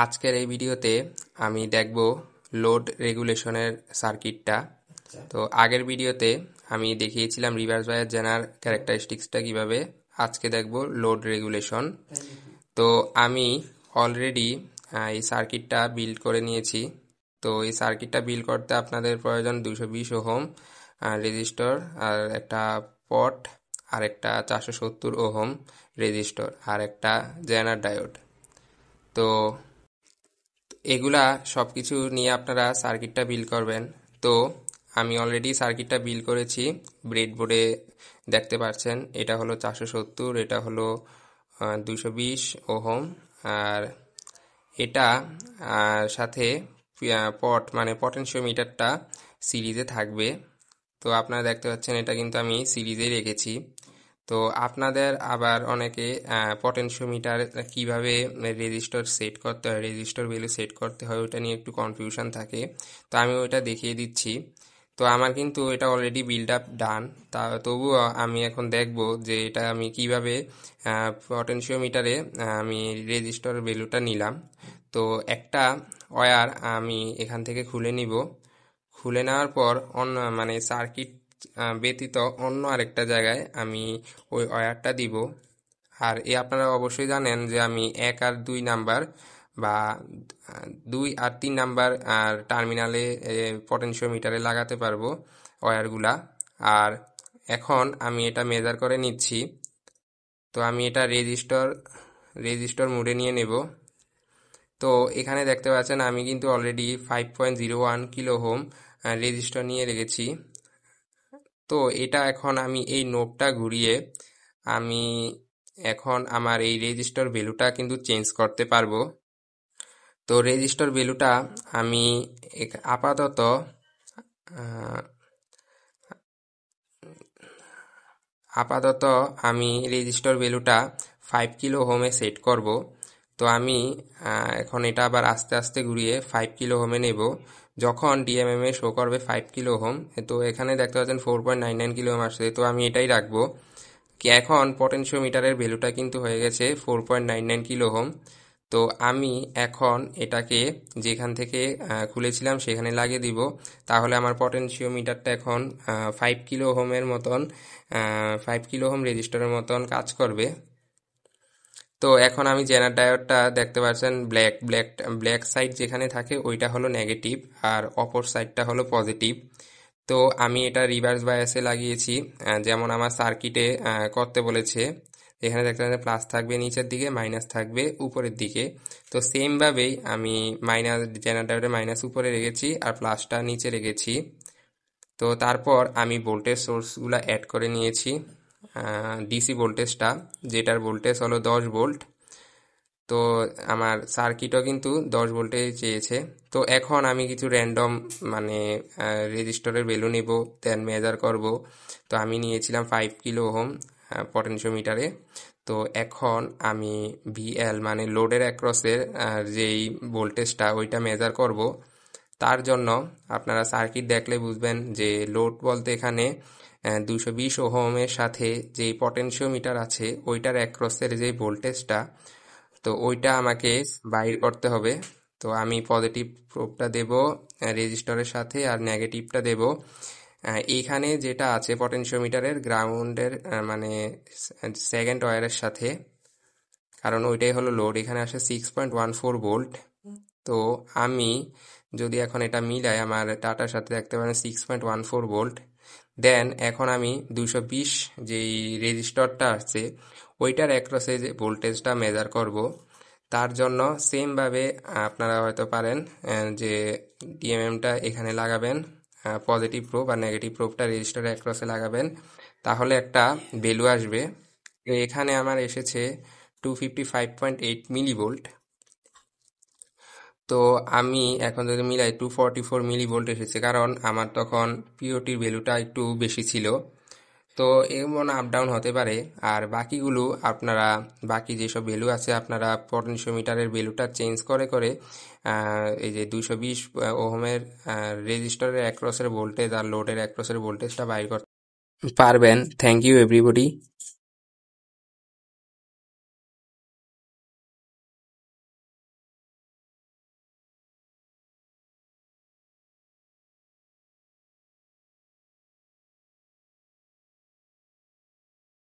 আজকের এই ভিডিওতে আমি দেখব লোড রেগুলেশনের সার্কিটটা। তো আগের ভিডিওতে আমি দেখিয়েছিলাম রিভার্স বায়াস জেনার ক্যারেক্টারিস্টিক্সটা কিভাবে, আজকে দেখব লোড রেগুলেশন। তো আমি অলরেডি এই সার্কিটটা বিল্ড করে নিয়েছি। তো এই সার্কিটটা বিল্ড করতে আপনাদের প্রয়োজন 220 ওহম রেজিস্টর, আর একটা পট, আর একটা 470 ওহম রেজিস্টর, আর একটা জেনার ডায়োড। তো এগুলা সব কিছু নিয়ে আপনারা সার্কিটটা বিল্ড করবেন। তো আমি অলরেডি সার্কিটটা বিল্ড করেছি, ব্রেডবোর্ডে দেখতে পাচ্ছেন। এটা হলো 470, এটা হলো 220 ওহম, আর এটা সাথে পট মানে পটেনশিওমিটারটা সিরিজে থাকবে। তো আপনারা দেখতে পাচ্ছেন এটা কিন্তু আমি সিরিজে রেখেছি। তো আপনাদের আবার অনেকে পটেনশিওমিটার কিভাবে রেজিস্টর সেট করতে হয়, রেজিস্টর ভ্যালু সেট করতে হয়, ওটা নিয়ে একটু কনফিউশন থাকে। তো আমি ওইটা দেখিয়ে দিচ্ছি। তো আমার কিন্তু এটা অলরেডি বিল্ড আপ ডান। তবুও আমি এখন দেখব যে এটা আমি কিভাবে পটেনশিওমিটারে আমি রেজিস্টর ভ্যালুটা নিলাম। তো একটা ওয়্যার আমি এখান থেকে খুলে নিব। খুলে নেওয়ার পর অন্য মানে সার্কিট ব্যতীত অন্য আরেকটা জায়গায় আমি ওই ওয়্যারটা দিব। আর আপনারা অবশ্যই জানেন যে আমি 1 আর 2 নাম্বার বা 2 আর 3 নাম্বার আর টার্মিনালে পটেনশিওমিটারে লাগাতে পারবো ওয়্যারগুলা। আর এখন আমি এটা মেজার করে নিচ্ছি। তো আমি এটা রেজিস্টর মোডে নিয়ে নেব। তো এখানে দেখতে পাচ্ছেন আমি কিন্তু অলরেডি 5.01 কিলো ওহম রেজিস্টর নিয়ে রেখেছি। তো এটা এখন আমি এই নোবটা ঘুরিয়ে আমি এখন আমার এই রেজিস্টর ভ্যালুটা কিন্তু চেঞ্জ করতে পারবো। তো রেজিস্টর ভ্যালুটা আমি আপাতত আপাতত আমি রেজিস্টর ভ্যালুটা 5 কিলো ওহমে সেট করব। তো আমি এখন এটা আবার আস্তে আস্তে ঘুরিয়ে 5 কিলো ওহমে নেব। যখন ডিএমএম এ শো করবে 5 কিলো ওহম, তো এখানে দেখতে পাচ্ছেন 4.99 কিলো ওহম আসছে। তো আমি এটাই রাখবো। কি এখন পটেনশিওমিটারের ভ্যালুটা কিন্তু হয়ে গেছে 4.99 কিলো ওহম। তো আমি এখন এটাকে যেখান থেকে খুলেছিলাম সেখানে লাগিয়ে দিব। তাহলে আমার পটেনশিওমিটারটা এখন 5 কিলো ওহমের মতন, 5 কিলো ওহম রেজিস্টরের মতন কাজ করবে। তো এখন আমি জেনার ডায়োডটা দেখতে পাচ্ছেন, ব্ল্যাক সাইড যেখানে থাকে ওইটা হলো নেগেটিভ, আর অপর সাইডটা হলো পজিটিভ। তো আমি এটা রিভার্স বায়াসে লাগিয়েছি, যেমন আমার সার্কিটে করতে বলেছে। এখানে দেখতে পাচ্ছেন প্লাস থাকবে নিচের দিকে, মাইনাস থাকবে উপরের দিকে। তো সেমভাবেই আমি জেনার ডায়োডে মাইনাস উপরে রেখেছি আর প্লাসটা নিচে রেখেছি। তো তারপর আমি ভোল্টেজ সোর্সগুলো অ্যাড করে নিয়েছি। ডিসি ভোল্টেজটা, যেটার ভোল্টেজ হলো 10 ভোল্ট। তো আমার সার্কিটও কিন্তু 10 ভোল্টে চেয়েছে। তো এখন আমি কিছু র্যান্ডম মানে রেজিস্টরের ভ্যালু নিব, দেন মেজার করব। তো আমি নিয়েছিলাম 5 কিলো ওহম পটেনশিওমিটারে। তো এখন আমি ভিএল মানে লোডের অ্যাক্রসের যেই ভোল্টেজটা ওইটা মেজার করব। তার জন্য আপনারা সার্কিট দেখলে বুঝবেন যে লোড বলতে এখানে 220 ওহমের সাথে যেই পটেনশিওমিটার আছে ওইটার অ্যাক্রসের যেই ভোল্টেজটা, তো ওইটা আমাকে বাইর করতে হবে। তো আমি পজিটিভ প্রোবটা দেব রেজিস্টরের সাথে, আর নেগেটিভটা দেব এইখানে যেটা আছে পটেনশিওমিটারের গ্রাউন্ডের মানে সেকেন্ড ওয়্যারের সাথে, কারণ ওইটাই হলো লোড। এখানে আসে 6.14 ভোল্ট। তো আমি যদি এখন এটা মিলাই আমার ডাটার সাথে দেখতে পারেন 6.14 ভোল্ট। দেন এখন আমি 220 যেই রেজিস্টরটা আছে ওইটার অ্যাক্রসে যে ভোল্টেজটা মেজার করব। তার জন্য সেমভাবে আপনারা হয়তো পারেন যে ডিএমএমটা এখানে লাগাবেন, পজিটিভ প্রোব আর নেগেটিভ প্রোবটা রেজিস্টারের অ্যাক্রসে লাগাবেন, তাহলে একটা ভ্যালু আসবে। তো এখানে আমার এসেছে 255.8 মিলিভোল্ট। তো আমি এখন যদি মিলাই 244 মিলিভোল্ট এসেছে, কারণ আমার তখন পিওটির ভ্যালুটা একটু বেশি ছিল। তো এমন আপ ডাউন হতে পারে। আর বাকিগুলো আপনারা, বাকি যেসব ভ্যালু আছে আপনারা পটেনশিওমিটারের ভ্যালুটা চেঞ্জ করে করে এই যে 220 ওহমের রেজিস্টরের অ্যাক্রসের ভোল্টেজ আর লোডের অ্যাক্রসের ভোল্টেজটা বাইর করতে পারবেন। Thank you everybody.